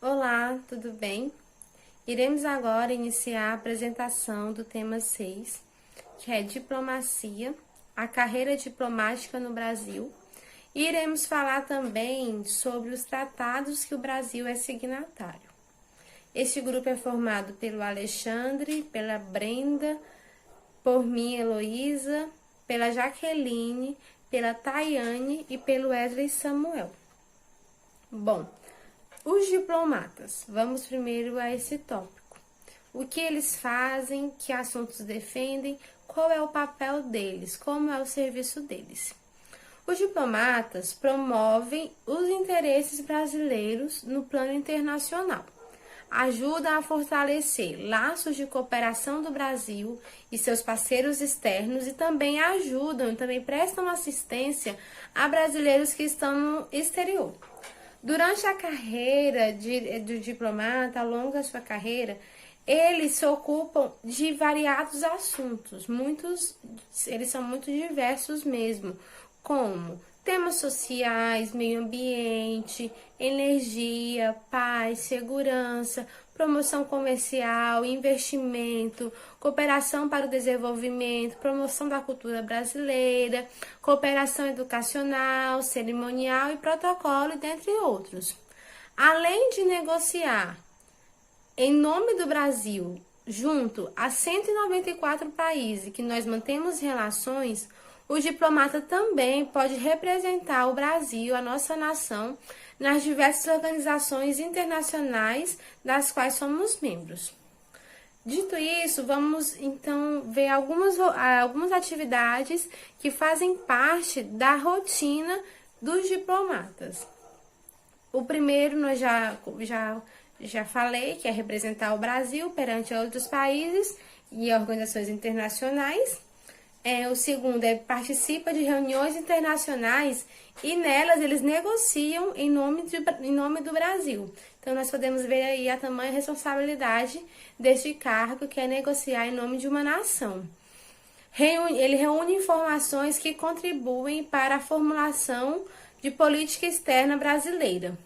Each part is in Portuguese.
Olá, tudo bem? Iremos agora iniciar a apresentação do tema 6, que é Diplomacia, a carreira diplomática no Brasil. E iremos falar também sobre os tratados que o Brasil é signatário. Este grupo é formado pelo Alexandre, pela Brenda, por mim, Heloísa, pela Jaqueline, pela Tayane e pelo Wesley Samuel. Bom, os diplomatas, vamos primeiro a esse tópico. O que eles fazem, que assuntos defendem, qual é o papel deles, como é o serviço deles. Os diplomatas promovem os interesses brasileiros no plano internacional, ajudam a fortalecer laços de cooperação do Brasil e seus parceiros externos e também também prestam assistência a brasileiros que estão no exterior. Durante a carreira do diplomata, ao longo da sua carreira, eles se ocupam de variados assuntos, eles são muito diversos mesmo, como temas sociais, meio ambiente, energia, paz, segurança, promoção comercial, investimento, cooperação para o desenvolvimento, promoção da cultura brasileira, cooperação educacional, cerimonial e protocolo, dentre outros. Além de negociar em nome do Brasil, junto a 194 países que nós mantemos relações, o diplomata também pode representar o Brasil, a nossa nação, nas diversas organizações internacionais das quais somos membros. Dito isso, vamos então ver algumas atividades que fazem parte da rotina dos diplomatas. O primeiro nós já falei, que é representar o Brasil perante outros países e organizações internacionais. O segundo participa de reuniões internacionais e nelas eles negociam em nome do Brasil. Então, nós podemos ver aí a tamanha responsabilidade deste cargo, que é negociar em nome de uma nação. Ele reúne informações que contribuem para a formulação de política externa brasileira.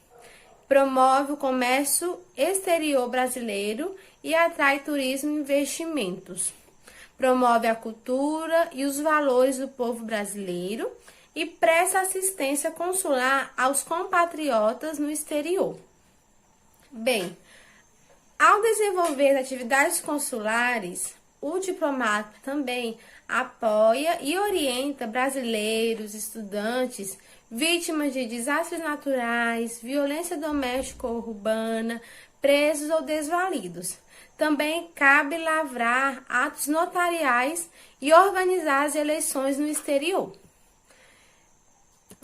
Promove o comércio exterior brasileiro e atrai turismo e investimentos. Promove a cultura e os valores do povo brasileiro e presta assistência consular aos compatriotas no exterior. Bem, ao desenvolver atividades consulares, o diplomata também apoia e orienta brasileiros, estudantes, vítimas de desastres naturais, violência doméstica ou urbana, presos ou desvalidos. Também cabe lavrar atos notariais e organizar as eleições no exterior.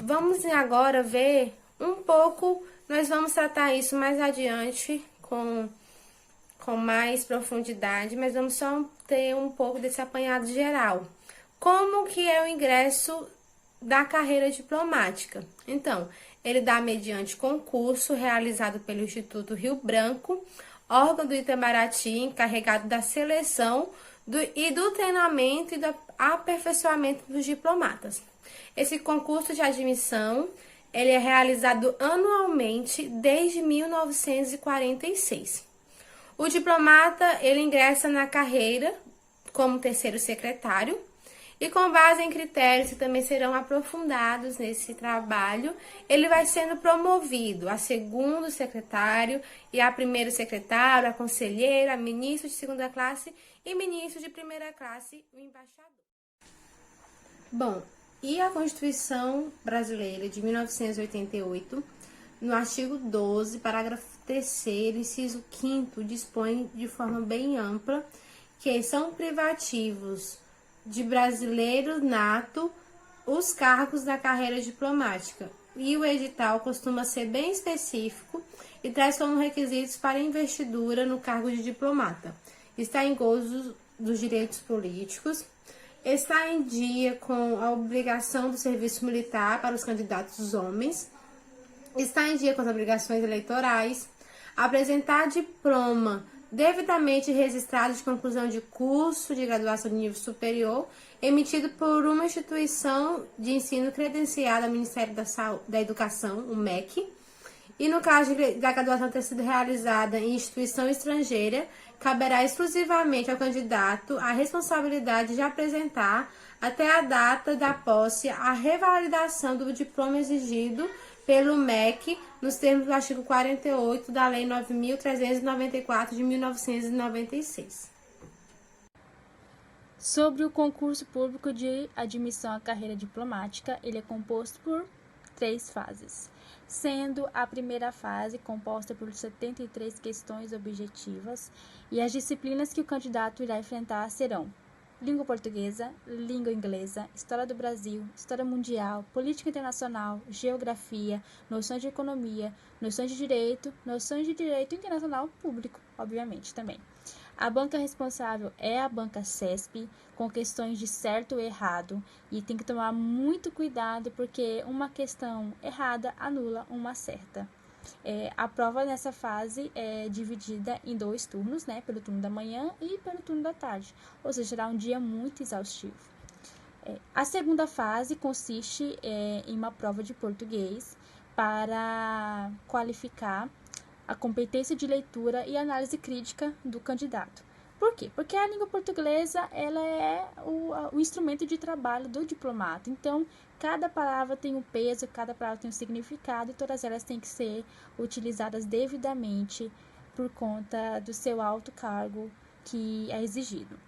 Vamos agora ver um pouco, nós vamos tratar isso mais adiante com mais profundidade, mas vamos só ter um pouco desse apanhado geral. Como que é o ingresso da carreira diplomática? Então, ele dá mediante concurso realizado pelo Instituto Rio Branco, órgão do Itamaraty encarregado da seleção e do treinamento e do aperfeiçoamento dos diplomatas. Esse concurso de admissão, ele é realizado anualmente desde 1946. O diplomata, ele ingressa na carreira como terceiro secretário e com base em critérios que também serão aprofundados nesse trabalho, ele vai sendo promovido a segundo secretário e a primeiro secretário, a conselheiro, a ministro de segunda classe e ministro de primeira classe, o embaixador. Bom, e a Constituição Brasileira de 1988, no artigo 12, parágrafo 3º, inciso 5º, dispõe de forma bem ampla que são privativos de brasileiro nato os cargos da carreira diplomática. E o edital costuma ser bem específico e traz como requisitos para investidura no cargo de diplomata: está em gozo dos direitos políticos, está em dia com a obrigação do serviço militar para os candidatos homens, está em dia com as obrigações eleitorais, apresentar diploma devidamente registrado de conclusão de curso de graduação de nível superior, emitido por uma instituição de ensino credenciada ao Ministério da Educação, o MEC, e no caso da graduação ter sido realizada em instituição estrangeira, caberá exclusivamente ao candidato a responsabilidade de apresentar até a data da posse a revalidação do diploma exigido pelo MEC nos termos do artigo 48 da Lei 9.394 de 1996. Sobre o concurso público de admissão à carreira diplomática, ele é composto por 3 fases, sendo a primeira fase composta por 73 questões objetivas, e as disciplinas que o candidato irá enfrentar serão língua portuguesa, língua inglesa, história do Brasil, história mundial, política internacional, geografia, noções de economia, noções de direito internacional público, obviamente, também. A banca responsável é a banca CESP, com questões de certo e errado, e tem que tomar muito cuidado porque uma questão errada anula uma certa. A prova nessa fase é dividida em 2 turnos, né, pelo turno da manhã e pelo turno da tarde, ou seja, será um dia muito exaustivo. A segunda fase consiste em uma prova de português para qualificar a competência de leitura e análise crítica do candidato. Por quê? Porque a língua portuguesa ela é o instrumento de trabalho do diplomata. Então, cada palavra tem um peso, cada palavra tem um significado e todas elas têm que ser utilizadas devidamente por conta do seu alto cargo que é exigido.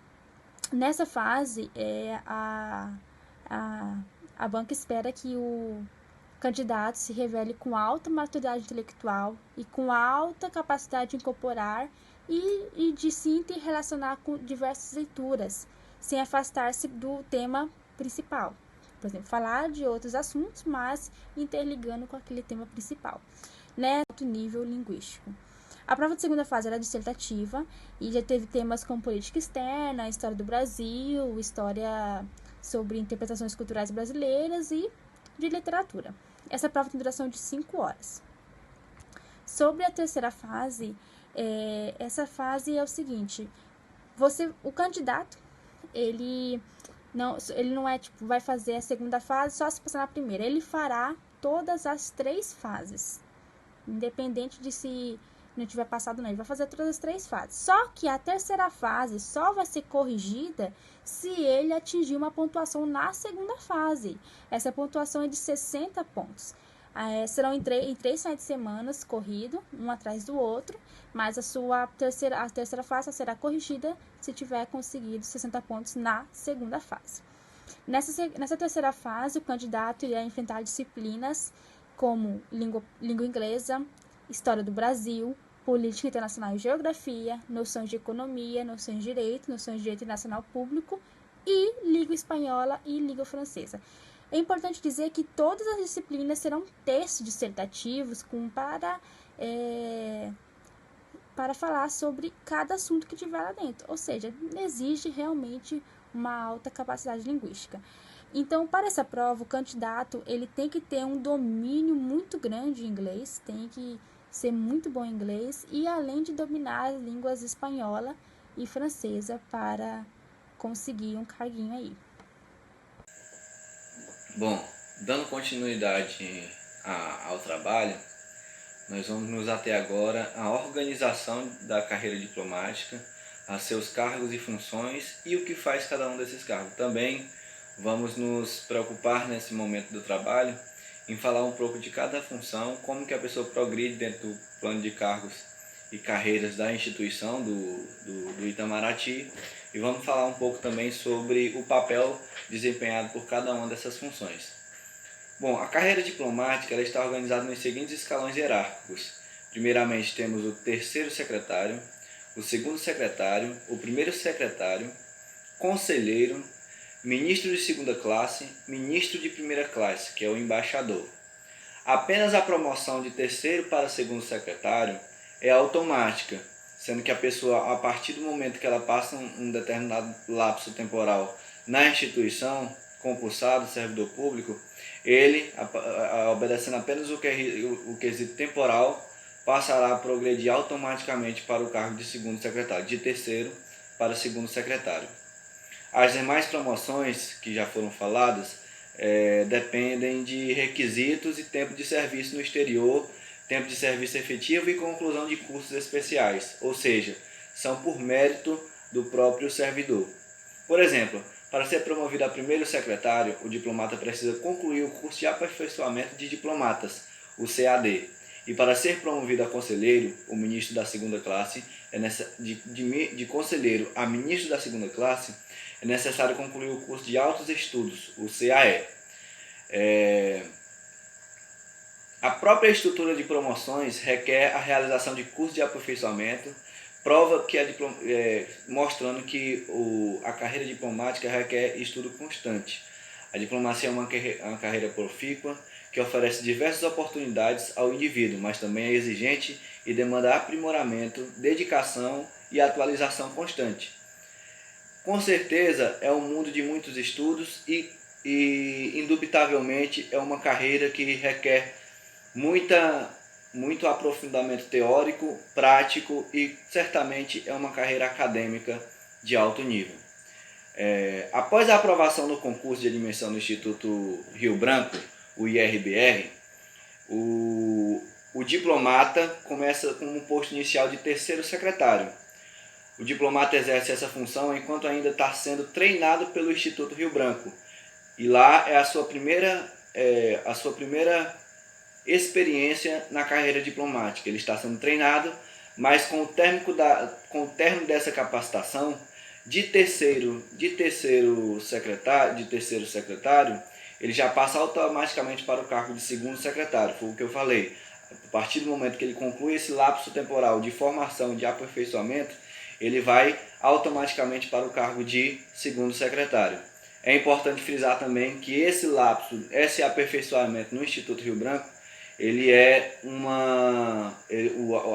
Nessa fase, a banca espera que o candidato se revele com alta maturidade intelectual e com alta capacidade de incorporar e de se interrelacionar com diversas leituras, sem afastar-se do tema principal. Por exemplo, falar de outros assuntos, mas interligando com aquele tema principal, né? Alto nível linguístico. A prova de segunda fase era dissertativa e já teve temas como política externa, história do Brasil, história sobre interpretações culturais brasileiras e de literatura. Essa prova tem duração de 5 horas. Sobre a terceira fase, essa fase é o seguinte: o candidato, ele não é tipo, vai fazer a segunda fase só se passar na primeira. Ele fará todas as 3 fases, independente de se não tiver passado, não. Ele vai fazer todas as 3 fases. Só que a terceira fase só vai ser corrigida se ele atingir uma pontuação na segunda fase. Essa pontuação é de 60 pontos. Serão em 3 finais de semana corrido, um atrás do outro, mas a terceira fase será corrigida se tiver conseguido 60 pontos na segunda fase. Nessa terceira fase, o candidato irá enfrentar disciplinas como língua inglesa, história do Brasil, política internacional e geografia, noções de economia, noções de direito internacional público e língua espanhola e língua francesa. É importante dizer que todas as disciplinas serão textos dissertativos para falar sobre cada assunto que tiver lá dentro, ou seja, exige realmente uma alta capacidade linguística. Então, para essa prova, o candidato ele tem que ter um domínio muito grande de inglês, tem que ser muito bom em inglês e além de dominar as línguas espanhola e francesa para conseguir um carguinho aí. Bom, dando continuidade ao trabalho, nós vamos nos ater agora à organização da carreira diplomática, a seus cargos e funções e o que faz cada um desses cargos. Também vamos nos preocupar nesse momento do trabalho em falar um pouco de cada função, como que a pessoa progride dentro do plano de cargos e carreiras da instituição do Itamaraty, e vamos falar um pouco também sobre o papel desempenhado por cada uma dessas funções. Bom, a carreira diplomática ela está organizada nos seguintes escalões hierárquicos. Primeiramente temos o terceiro secretário, o segundo secretário, o primeiro secretário, conselheiro, ministro de segunda classe, ministro de primeira classe, que é o embaixador. Apenas a promoção de terceiro para segundo secretário é automática, sendo que a pessoa, a partir do momento que ela passa um determinado lapso temporal na instituição, concursado, servidor público, ele, obedecendo apenas o quesito temporal, passará a progredir automaticamente para o cargo de segundo secretário, de terceiro para segundo secretário. As demais promoções que já foram faladas dependem de requisitos e tempo de serviço no exterior, tempo de serviço efetivo e conclusão de cursos especiais, ou seja, são por mérito do próprio servidor. Por exemplo, para ser promovido a primeiro secretário, o diplomata precisa concluir o curso de aperfeiçoamento de diplomatas, o CAD. E para ser promovido a conselheiro, o ministro da segunda classe, de conselheiro a ministro da segunda classe, é necessário concluir o curso de altos estudos, o CAE. A própria estrutura de promoções requer a realização de curso de aperfeiçoamento, prova que mostrando que a carreira diplomática requer estudo constante. A diplomacia é uma carreira profícua que oferece diversas oportunidades ao indivíduo, mas também é exigente e demanda aprimoramento, dedicação e atualização constante. Com certeza é um mundo de muitos estudos e indubitavelmente é uma carreira que requer muito aprofundamento teórico, prático e certamente é uma carreira acadêmica de alto nível. Após a aprovação do concurso de admissão do Instituto Rio Branco, o IRBR, o diplomata começa com um posto inicial de terceiro secretário. O diplomata exerce essa função enquanto ainda está sendo treinado pelo Instituto Rio Branco. E lá é a sua primeira experiência na carreira diplomática. Ele está sendo treinado, mas com o término dessa capacitação, de terceiro secretário, ele já passa automaticamente para o cargo de segundo secretário. Foi o que eu falei. A partir do momento que ele conclui esse lapso temporal de formação, de aperfeiçoamento, ele vai automaticamente para o cargo de segundo secretário. É importante frisar também que esse lapso, esse aperfeiçoamento no Instituto Rio Branco,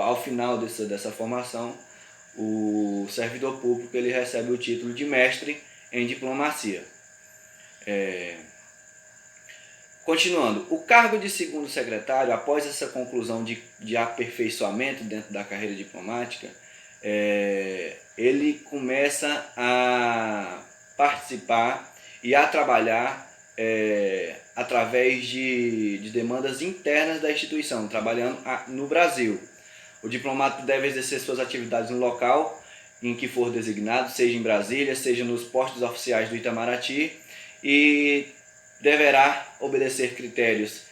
ao final dessa formação, o servidor público ele recebe o título de mestre em diplomacia. Continuando, o cargo de segundo secretário, após essa conclusão de aperfeiçoamento dentro da carreira diplomática, ele começa a participar e a trabalhar através de demandas internas da instituição, trabalhando no Brasil. O diplomata deve exercer suas atividades no local em que for designado, seja em Brasília, seja nos postos oficiais do Itamaraty, e deverá obedecer critérios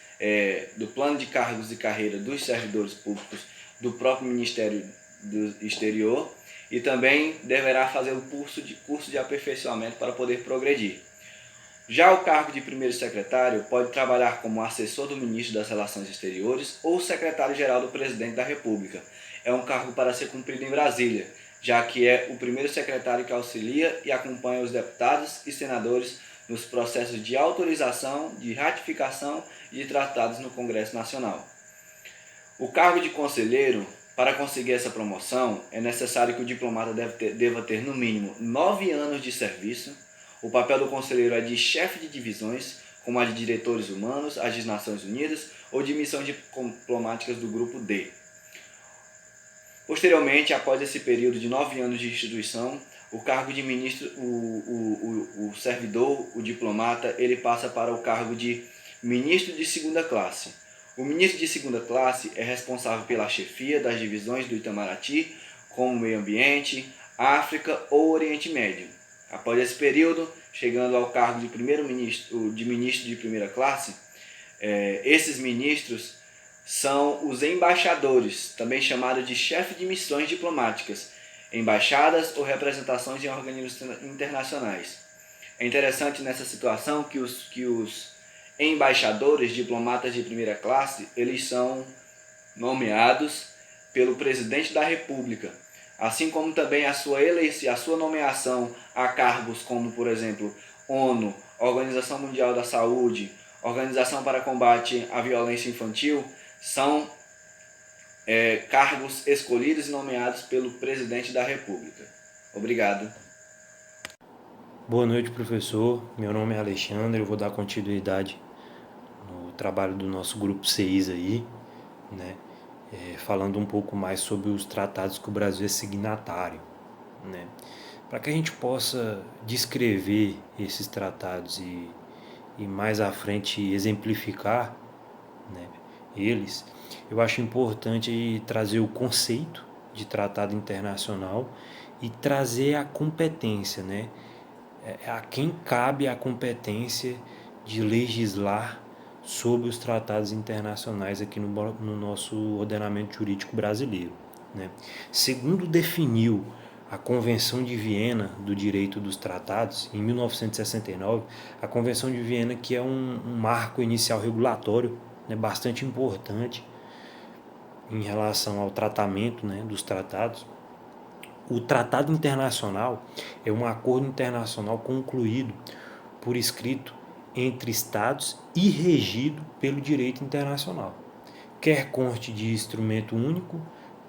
do plano de cargos e carreira dos servidores públicos do próprio Ministério do Exterior e também deverá fazer o curso de aperfeiçoamento para poder progredir. Já o cargo de primeiro secretário pode trabalhar como assessor do ministro das Relações Exteriores ou secretário-geral do presidente da República. É um cargo para ser cumprido em Brasília, já que é o primeiro secretário que auxilia e acompanha os deputados e senadores nos processos de autorização, de ratificação e de tratados no Congresso Nacional. O cargo de conselheiro, para conseguir essa promoção, é necessário que o diplomata deva ter no mínimo 9 anos de serviço. O papel do conselheiro é de chefe de divisões, como a de diretores humanos, as das Nações Unidas ou de missões diplomáticas do Grupo D. Posteriormente, após esse período de 9 anos de instituição, o cargo de ministro, o servidor, o diplomata, ele passa para o cargo de ministro de segunda classe. O ministro de segunda classe é responsável pela chefia das divisões do Itamaraty, como Meio Ambiente, África ou Oriente Médio. Após esse período, chegando ao cargo de ministro de primeira classe, esses ministros são os embaixadores, também chamados de chefe de missões diplomáticas, embaixadas ou representações em organismos internacionais. É interessante nessa situação que os embaixadores, diplomatas de primeira classe, eles são nomeados pelo presidente da República, assim como também a sua nomeação a cargos como, por exemplo, ONU, Organização Mundial da Saúde, Organização para Combate à Violência Infantil, são cargos escolhidos e nomeados pelo presidente da República. Obrigado. Boa noite, professor. Meu nome é Alexandre, eu vou dar continuidade no trabalho do nosso grupo CIS aí, né? Falando um pouco mais sobre os tratados que o Brasil é signatário, né? Para que a gente possa descrever esses tratados e mais à frente exemplificar, né? eles, eu acho importante trazer o conceito de tratado internacional e trazer a competência, né? A quem cabe a competência de legislar sobre os tratados internacionais aqui no nosso ordenamento jurídico brasileiro, né? Segundo definiu a Convenção de Viena do Direito dos Tratados, em 1969, a Convenção de Viena, que é um marco inicial regulatório, né, bastante importante em relação ao tratamento, né, dos tratados. O tratado internacional é um acordo internacional concluído por escrito entre Estados e regido pelo direito internacional, quer conste de instrumento único,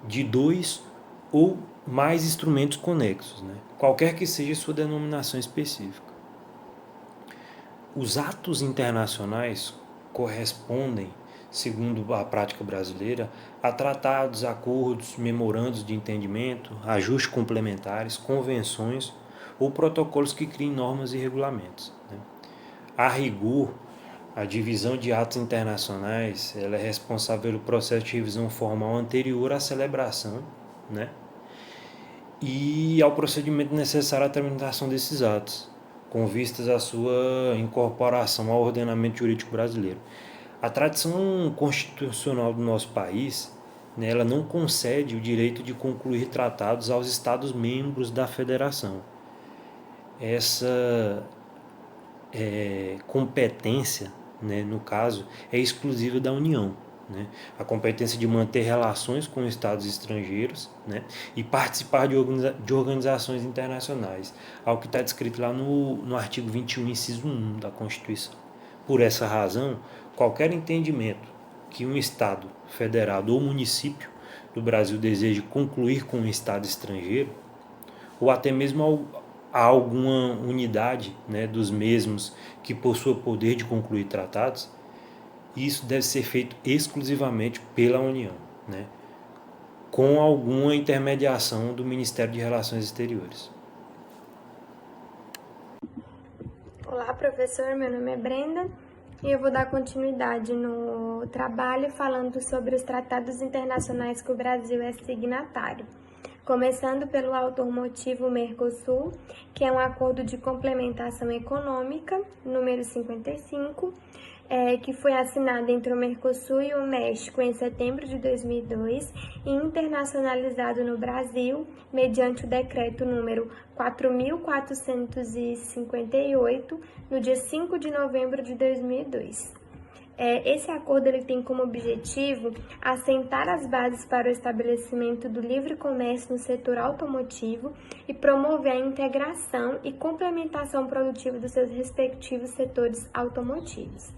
de dois ou mais instrumentos conexos, né? Qualquer que seja sua denominação específica. Os atos internacionais correspondem, segundo a prática brasileira, a tratados, acordos, memorandos de entendimento, ajustes complementares, convenções ou protocolos que criem normas e regulamentos, né? A rigor, a divisão de atos internacionais ela é responsável pelo processo de revisão formal anterior à celebração, né? E ao procedimento necessário à tramitação desses atos, com vistas à sua incorporação ao ordenamento jurídico brasileiro. A tradição constitucional do nosso país, né, ela não concede o direito de concluir tratados aos Estados-membros da Federação. Essa competência, né, no caso, é exclusiva da União, né? A competência de manter relações com estados estrangeiros, né, e participar de organizações internacionais, algo que está descrito lá no artigo 21, inciso 1 da Constituição. Por essa razão, qualquer entendimento que um Estado federado ou município do Brasil deseje concluir com um Estado estrangeiro, ou até mesmo a alguma unidade, né, dos mesmos que possua poder de concluir tratados, isso deve ser feito exclusivamente pela União, né, com alguma intermediação do Ministério de Relações Exteriores. Olá, professor, meu nome é Brenda e eu vou dar continuidade no trabalho falando sobre os tratados internacionais que o Brasil é signatário. Começando pelo autormotivo Mercosul, que é um acordo de complementação econômica, número 55, que foi assinado entre o Mercosul e o México em setembro de 2002 e internacionalizado no Brasil mediante o decreto número 4.458, no dia 5 de novembro de 2002. Esse acordo ele tem como objetivo assentar as bases para o estabelecimento do livre comércio no setor automotivo e promover a integração e complementação produtiva dos seus respectivos setores automotivos.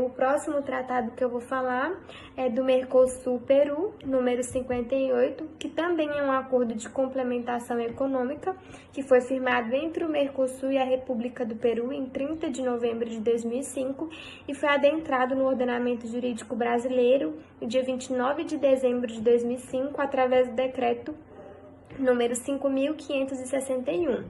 O próximo tratado que eu vou falar é do Mercosul-Peru, número 58, que também é um acordo de complementação econômica, que foi firmado entre o Mercosul e a República do Peru em 30 de novembro de 2005 e foi adentrado no ordenamento jurídico brasileiro no dia 29 de dezembro de 2005, através do decreto número 5.561,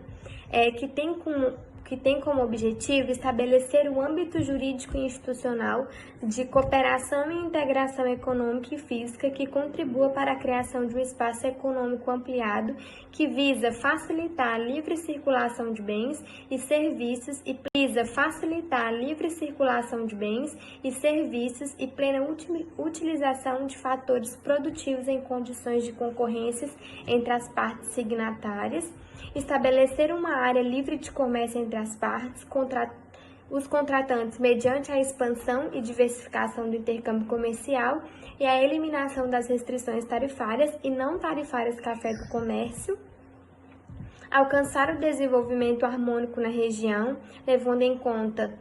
que tem como objetivo estabelecer o âmbito jurídico e institucional de cooperação e integração econômica e física que contribua para a criação de um espaço econômico ampliado que visa facilitar a livre circulação de bens e serviços e plena utilização de fatores produtivos em condições de concorrências entre as partes signatárias, estabelecer uma área livre de comércio entre as partes, os contratantes mediante a expansão e diversificação do intercâmbio comercial e a eliminação das restrições tarifárias e não tarifárias que afetam o comércio, alcançar o desenvolvimento harmônico na região, levando em conta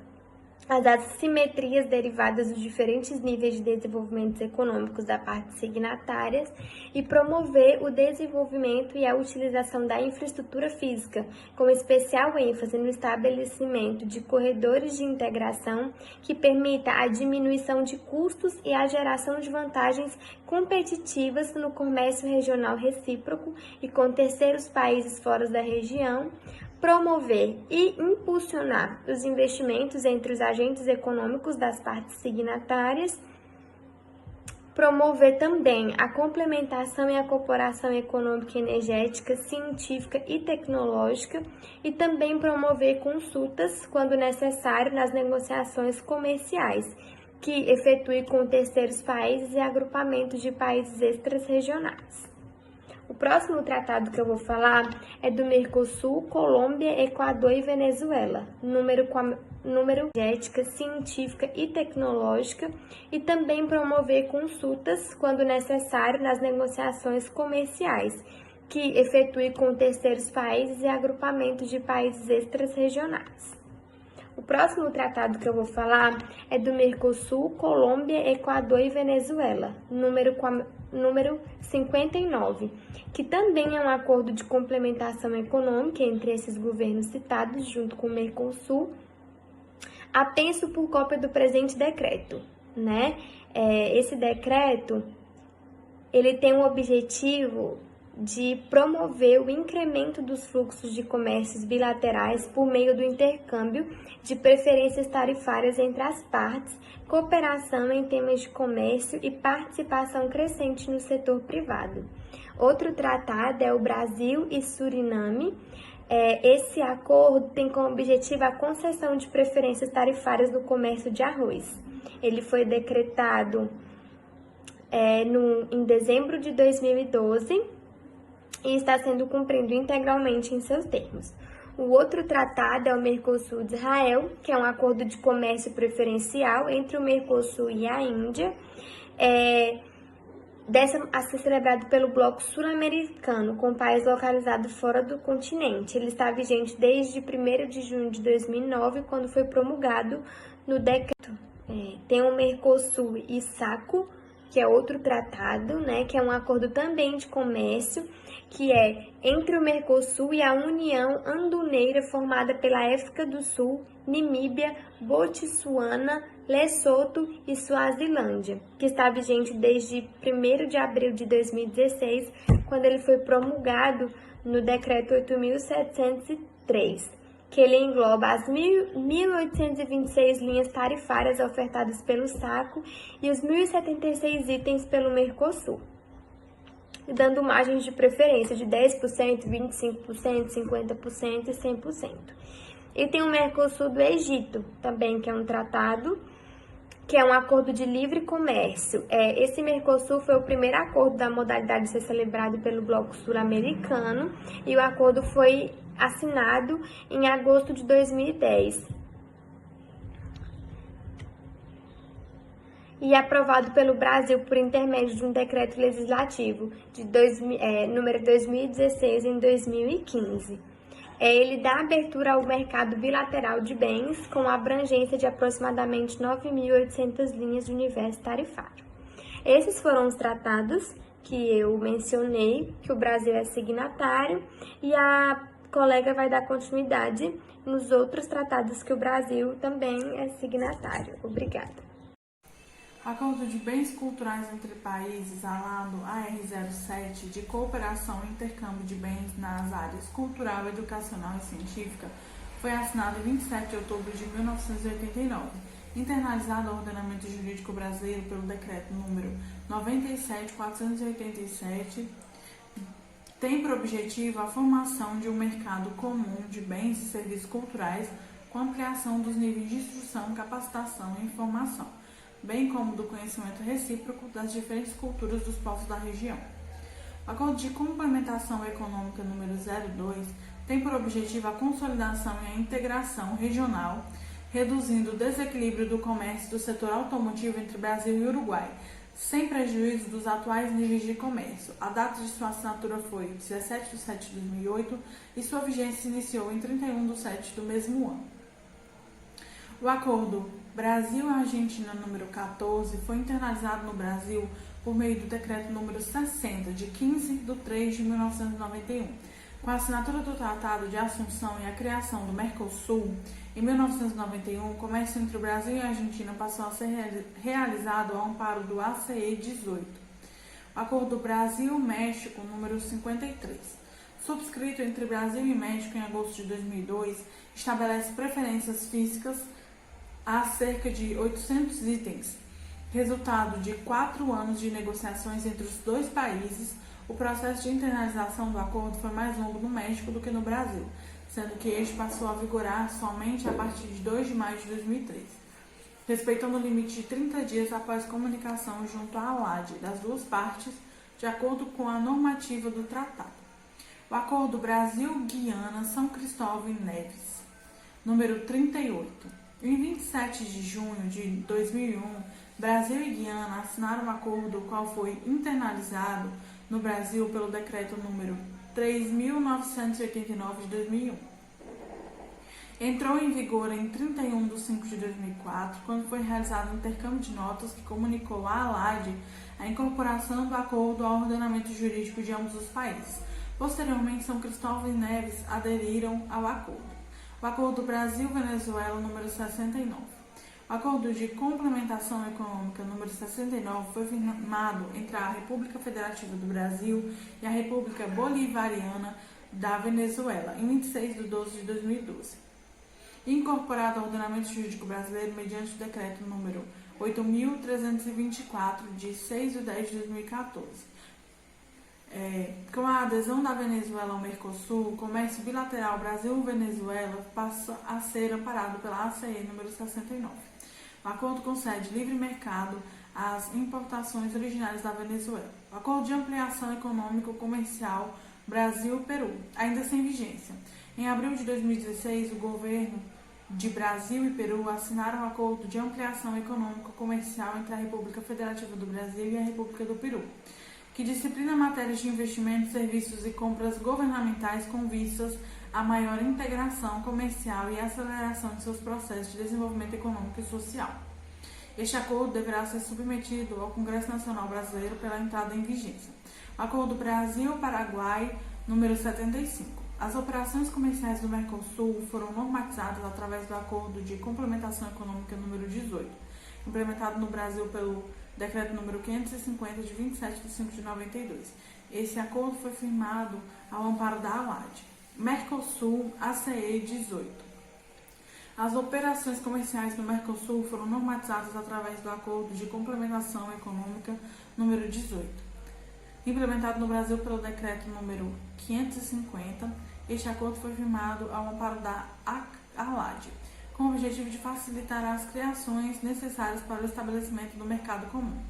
as assimetrias derivadas dos diferentes níveis de desenvolvimento econômicos da parte signatárias e promover o desenvolvimento e a utilização da infraestrutura física, com especial ênfase no estabelecimento de corredores de integração que permita a diminuição de custos e a geração de vantagens competitivas no comércio regional recíproco e com terceiros países fora da região, promover e impulsionar os investimentos entre os agentes econômicos das partes signatárias promover também a complementação e a cooperação econômica e energética, científica e tecnológica e também promover consultas, quando necessário, nas negociações comerciais, que efetue com terceiros países e agrupamentos de países extra-regionais. O próximo tratado que eu vou falar é do Mercosul, Colômbia, Equador e Venezuela, número energética, científica e tecnológica e também promover consultas, quando necessário, nas negociações comerciais, que efetue com terceiros países e agrupamentos de países extra-regionais. O próximo tratado que eu vou falar é do Mercosul, Colômbia, Equador e Venezuela, número 59, que também é um acordo de complementação econômica entre esses governos citados, junto com o Mercosul, apenso por cópia do presente decreto, né? Esse decreto, ele tem o objetivo de promover o incremento dos fluxos de comércios bilaterais por meio do intercâmbio de preferências tarifárias entre as partes, cooperação em temas de comércio e participação crescente no setor privado. Outro tratado é o Brasil e Suriname. Esse acordo tem como objetivo a concessão de preferências tarifárias no comércio de arroz. Ele foi decretado em dezembro de 2012 e está sendo cumprido integralmente em seus termos. O outro tratado é o Mercosul de Israel, que é um acordo de comércio preferencial entre o Mercosul e a Índia, a ser celebrado pelo Bloco Sul-Americano, com países localizados fora do continente. Ele está vigente desde 1º de junho de 2009, quando foi promulgado no decreto. Tem o Mercosul e SACO, que é outro tratado, né, que é um acordo também de comércio, que é entre o Mercosul e a União Anduneira, formada pela África do Sul, Namíbia, Botsuana, Lesoto e Suazilândia, que está vigente desde 1º de abril de 2016, quando ele foi promulgado no Decreto 8.703, que ele engloba as 1.826 linhas tarifárias ofertadas pelo SACO e os 1.076 itens pelo Mercosul, dando margens de preferência de 10%, 25%, 50% e 100%. E tem o Mercosul do Egito também, que é um tratado, que é um acordo de livre comércio. Esse Mercosul foi o primeiro acordo da modalidade a ser celebrado pelo Bloco Sul-Americano e o acordo foi assinado em agosto de 2010 e aprovado pelo Brasil por intermédio de um decreto legislativo número 2016 em 2015. Ele dá abertura ao mercado bilateral de bens com abrangência de aproximadamente 9.800 linhas de universo tarifário. Esses foram os tratados que eu mencionei, que o Brasil é signatário, e a colega vai dar continuidade nos outros tratados que o Brasil também é signatário. Obrigada. Acordo de Bens Culturais entre Países, ALADO AR07, de cooperação e intercâmbio de bens nas áreas cultural, educacional e científica, foi assinado em 27 de outubro de 1989, internalizado ao ordenamento jurídico brasileiro pelo Decreto número 97.487, tem por objetivo a formação de um mercado comum de bens e serviços culturais com ampliação dos níveis de instrução, capacitação e informação, bem como do conhecimento recíproco das diferentes culturas dos povos da região. O Acordo de Complementação Econômica número 02 tem por objetivo a consolidação e a integração regional, reduzindo o desequilíbrio do comércio do setor automotivo entre Brasil e Uruguai, sem prejuízo dos atuais níveis de comércio. A data de sua assinatura foi 17 de setembro de 2008 e sua vigência se iniciou em 31 de setembro do mesmo ano. O Acordo Brasil-Argentina número 14 foi internalizado no Brasil por meio do Decreto número 60, de 15 de 3 de 1991. Com a assinatura do Tratado de Assunção e a criação do Mercosul, em 1991, o comércio entre o Brasil e a Argentina passou a ser realizado ao amparo do ACE 18. O Acordo Brasil-México número 53, subscrito entre Brasil e México em agosto de 2002, estabelece preferências físicas a cerca de 800 itens, Resultado de 4 anos de negociações entre os dois países, o processo de internalização do acordo foi mais longo no México do que no Brasil, sendo que este passou a vigorar somente a partir de 2 de maio de 2003, respeitando o limite de 30 dias após comunicação junto à ALAD das duas partes, de acordo com a normativa do tratado. O Acordo Brasil-Guiana-São Cristóvão e Neves, número 38. Em 27 de junho de 2001, Brasil e Guiana assinaram um acordo, o qual foi internalizado no Brasil pelo decreto número 3.989 de 2001. Entrou em vigor em 31 de 5 de 2004, quando foi realizado um intercâmbio de notas que comunicou à ALAD a incorporação do acordo ao ordenamento jurídico de ambos os países. Posteriormente, São Cristóvão e Neves aderiram ao acordo. O Acordo Brasil-Venezuela número 69. O Acordo de Complementação Econômica número 69 foi firmado entre a República Federativa do Brasil e a República Bolivariana da Venezuela em 26 de 12 de 2012. Incorporado ao ordenamento jurídico brasileiro mediante o decreto número 8.324, de 6 de 10 de 2014. Com a adesão da Venezuela ao Mercosul, o comércio bilateral Brasil-Venezuela passa a ser amparado pela ACE número 69. O acordo concede livre mercado às importações originárias da Venezuela. O acordo de ampliação econômico-comercial Brasil-Peru, ainda sem vigência. Em abril de 2016, o governo de Brasil e Peru assinaram um acordo de ampliação econômico-comercial entre a República Federativa do Brasil e a República do Peru, que disciplina matérias de investimentos, serviços e compras governamentais com vistas à maior integração comercial e aceleração de seus processos de desenvolvimento econômico e social. Este acordo deverá ser submetido ao Congresso Nacional Brasileiro pela entrada em vigência. O Acordo Brasil-Paraguai, número 75. As operações comerciais do Mercosul foram normatizadas através do Acordo de Complementação Econômica número 18, implementado no Brasil pelo Decreto número 550, de 27 de 5 de 92. Esse acordo foi firmado ao amparo da ALAD. Mercosul, ACE 18. As operações comerciais do Mercosul foram normatizadas através do Acordo de Complementação Econômica número 18, implementado no Brasil pelo Decreto número 550. Este acordo foi firmado ao amparo da ALAD, com o objetivo de facilitar as criações necessárias para o estabelecimento do mercado comum.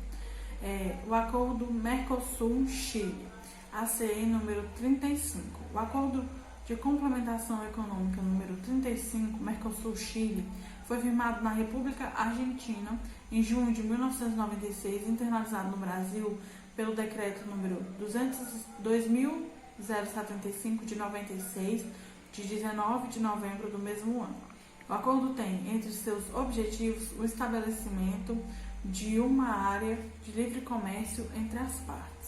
O Acordo Mercosul-Chile, ACE número 35. O Acordo de Complementação Econômica número 35, Mercosul-Chile, foi firmado na República Argentina em junho de 1996, internalizado no Brasil pelo Decreto número 2075 de 96, de 19 de novembro do mesmo ano. O acordo tem entre seus objetivos o estabelecimento de uma área de livre comércio entre as partes.